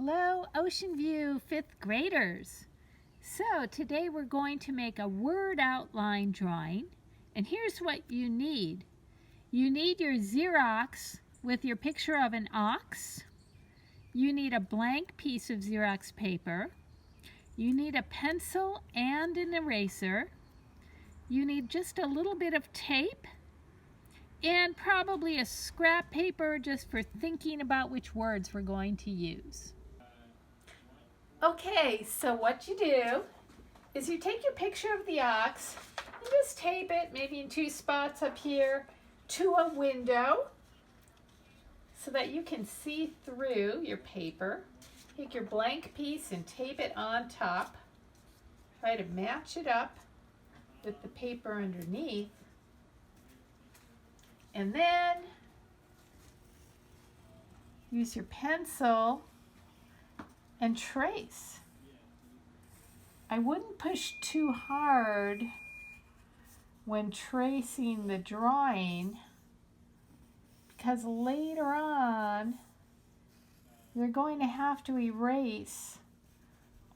Hello, Ocean View 5th graders. So today we're going to make a word outline drawing, and here's what you need. You need your Xerox with your picture of an ox. You need a blank piece of Xerox paper. You need a pencil and an eraser. You need just a little bit of tape and probably a scrap paper just for thinking about which words we're going to use. Okay, so what you do is you take your picture of the ox and just tape it maybe in two spots up here to a window so that you can see through your paper. Take your blank piece and tape it on top. Try to match it up with the paper underneath. And then use your pencil and trace. I wouldn't push too hard when tracing the drawing because later on you're going to have to erase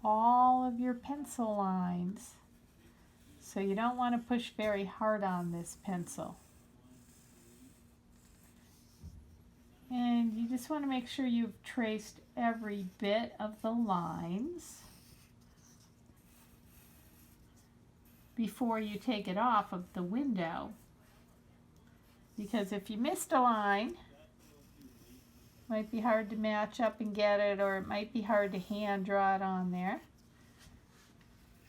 all of your pencil lines. So you don't want to push very hard on this pencil. And you just want to make sure you've traced every bit of the lines before you take it off of the window. Because if you missed a line, it might be hard to match up and get it, or it might be hard to hand draw it on there.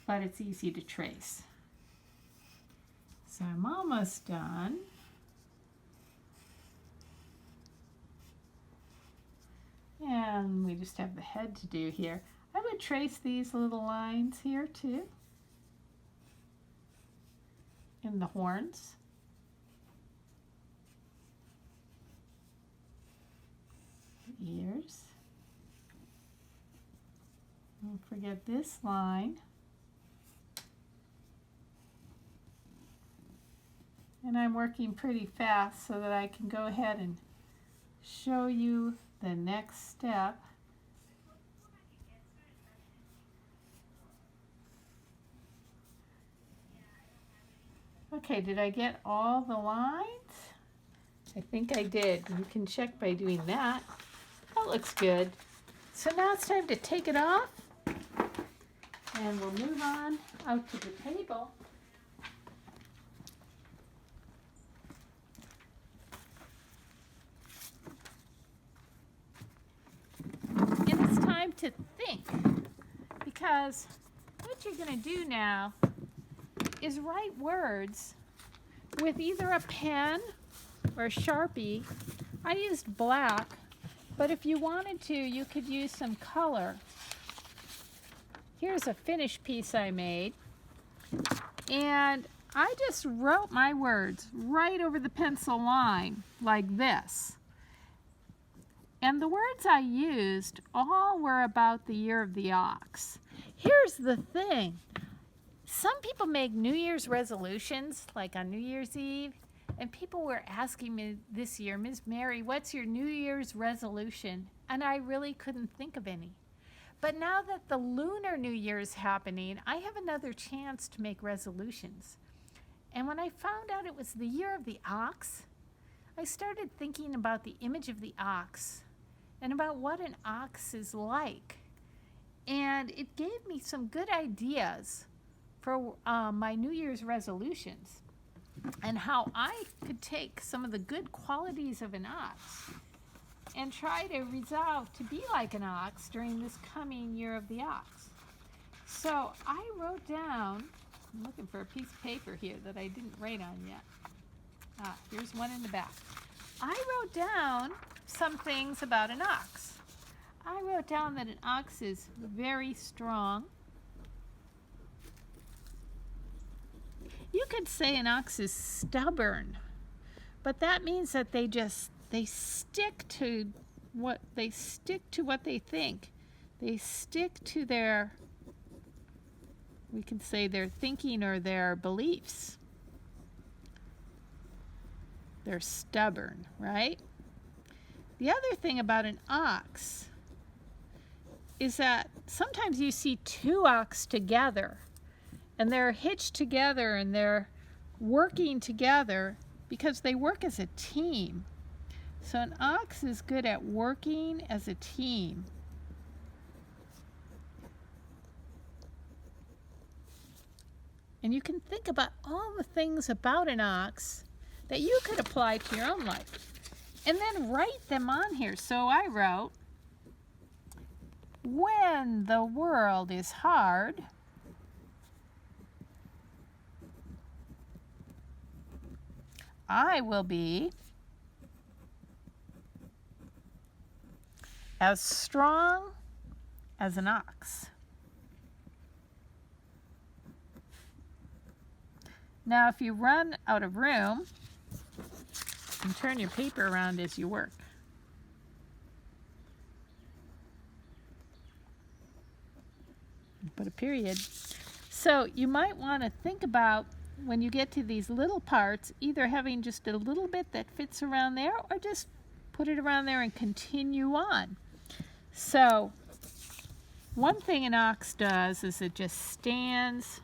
But it's easy to trace. So I'm almost done. And we just have the head to do here. I would trace these little lines here too, in the horns. The ears. Don't forget this line. And I'm working pretty fast so that I can go ahead and show you the next step. Okay, did I get all the lines? I think I did. You can check by doing that. That looks good. So now it's time to take it off, and we'll move on out to the table. To think, because what you're going to do now is write words with either a pen or a Sharpie. I used black, but if you wanted to, you could use some color. Here's a finished piece I made, and I just wrote my words right over the pencil line like this. And the words I used all were about the year of the ox. Here's the thing. Some people make New Year's resolutions, like on New Year's Eve, and people were asking me this year, Ms. Mary, what's your New Year's resolution? And I really couldn't think of any. But now that the Lunar New Year is happening, I have another chance to make resolutions. And when I found out it was the year of the ox, I started thinking about the image of the ox and about what an ox is like. And it gave me some good ideas for my New Year's resolutions and how I could take some of the good qualities of an ox and try to resolve to be like an ox during this coming year of the ox. So I wrote down, I'm looking for a piece of paper here that I didn't write on yet. Here's one in the back. I wrote down some things about an ox. I wrote down that an ox is very strong. You could say an ox is stubborn, but that means that they stick to what they think. They stick to their, we can say their thinking or their beliefs. They're stubborn, right? The other thing about an ox is that sometimes you see two ox together, and they're hitched together, and they're working together because they work as a team. So an ox is good at working as a team. And you can think about all the things about an ox that you could apply to your own life. And then write them on here. So I wrote, when the world is hard, I will be as strong as an ox. Now, if you run out of room, and turn your paper around as you work. Put a period. So you might want to think about when you get to these little parts, either having just a little bit that fits around there, or just put it around there and continue on. So one thing an ox does is it just stands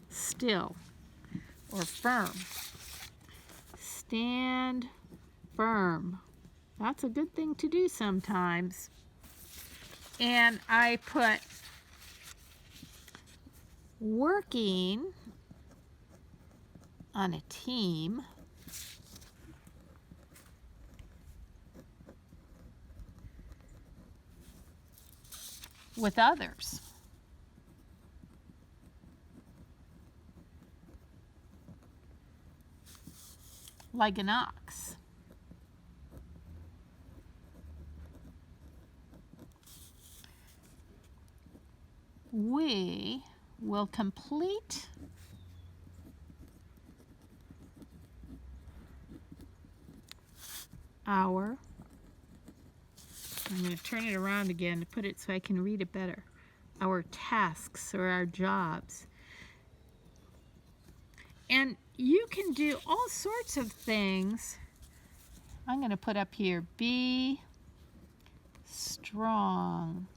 still or firm. Stand firm. That's a good thing to do sometimes. And I put working on a team with others. Like an ox. We will complete our, I'm going to turn it around again to put it so I can read it better, our tasks or our jobs. And you can do all sorts of things. I'm going to put up here, be strong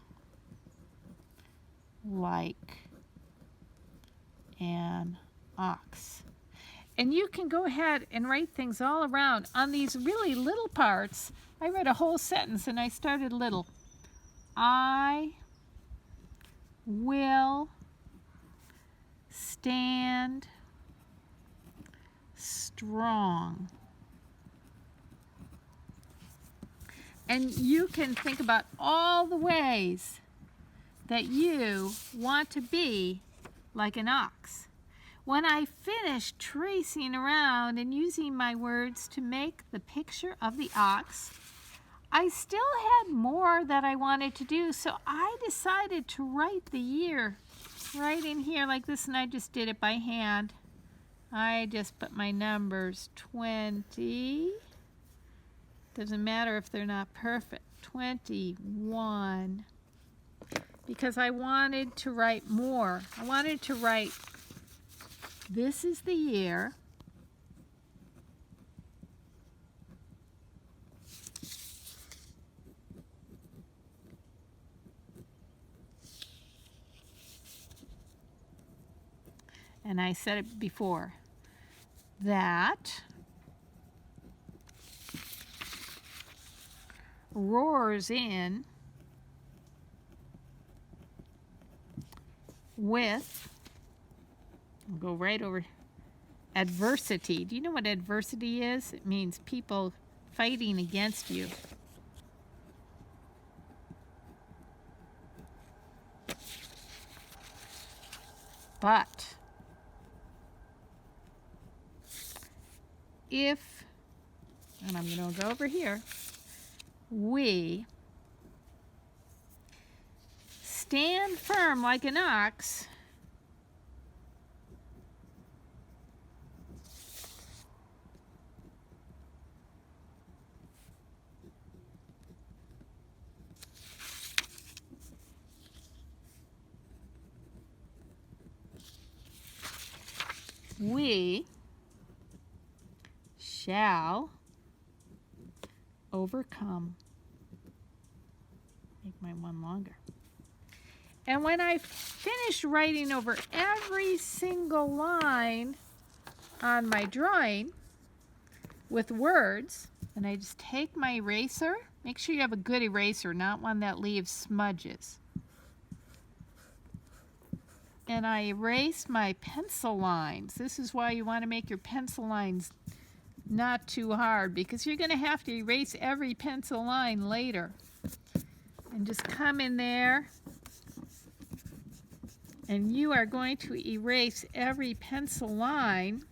like an ox. And you can go ahead and write things all around. On these really little parts, I read a whole sentence and I started little. I will stand strong. And you can think about all the ways that you want to be like an ox. When I finished tracing around and using my words to make the picture of the ox, I still had more that I wanted to do, so I decided to write the year right in here like this, and I just did it by hand. I just put my numbers, 20, doesn't matter if they're not perfect, 21, because I wanted to write more. I wanted to write, this is the year, and I said it before, that roars in with, I'll go right over, adversity. Do you know what adversity is? It means people fighting against you. But if, and I'm going to go over here, we stand firm like an ox, we shall overcome. my one longer. And when I finish writing over every single line on my drawing with words, and I just take my eraser, make sure you have a good eraser, not one that leaves smudges. And I erase my pencil lines. This is why you want to make your pencil lines not too hard, because you're going to have to erase every pencil line later. And just come in there, and you are going to erase every pencil line.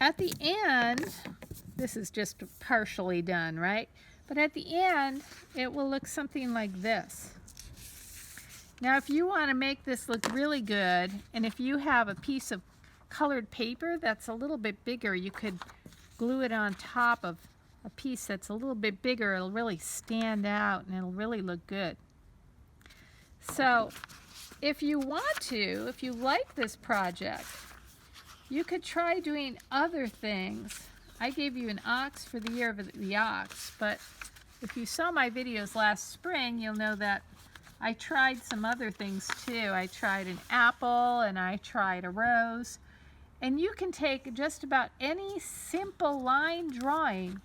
At the end, this is just partially done, right? But at the end, it will look something like this. Now, if you want to make this look really good, and if you have a piece of colored paper that's a little bit bigger, you could glue it on top of a piece that's a little bit bigger. It'll really stand out and it'll really look good. So, if you want to, if you like this project, you could try doing other things. I gave you an ox for the year of the ox, but if you saw my videos last spring, you'll know that I tried some other things too. I tried an apple and I tried a rose. And you can take just about any simple line drawing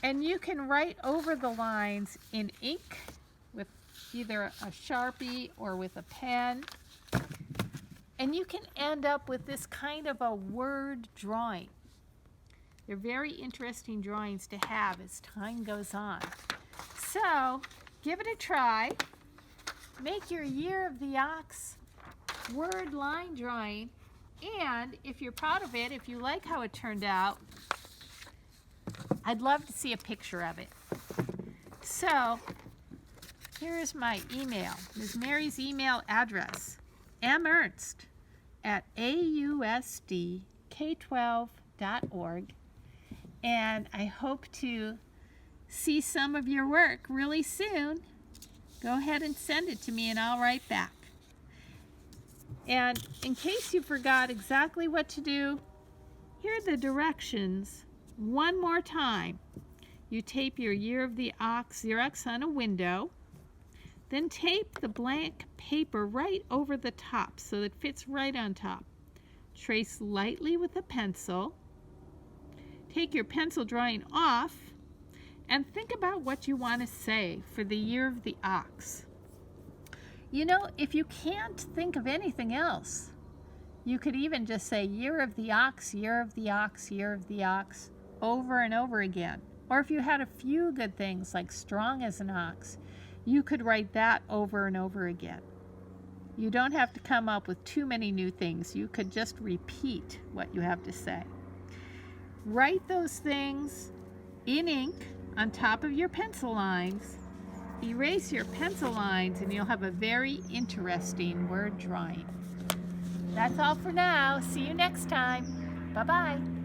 and you can write over the lines in ink with either a Sharpie or with a pen. And you can end up with this kind of a word drawing. They're very interesting drawings to have as time goes on. So, give it a try. Make your Year of the Ox word line drawing. And if you're proud of it, if you like how it turned out, I'd love to see a picture of it. So, here is my email. Ms. Mary's email address, mernst@ausdk12.org. And I hope to see some of your work really soon. Go ahead and send it to me and I'll write back. And in case you forgot exactly what to do, here are the directions one more time. You tape your Year of the Ox Xerox on a window, then tape the blank paper right over the top so that it fits right on top. Trace lightly with a pencil. Take your pencil drawing off and think about what you want to say for the Year of the Ox. You know, if you can't think of anything else, you could even just say Year of the Ox, Year of the Ox, Year of the Ox over and over again. Or if you had a few good things like strong as an ox, you could write that over and over again. You don't have to come up with too many new things. You could just repeat what you have to say. Write those things in ink on top of your pencil lines. Erase your pencil lines and you'll have a very interesting word drawing. That's all for now. See you next time. Bye-bye.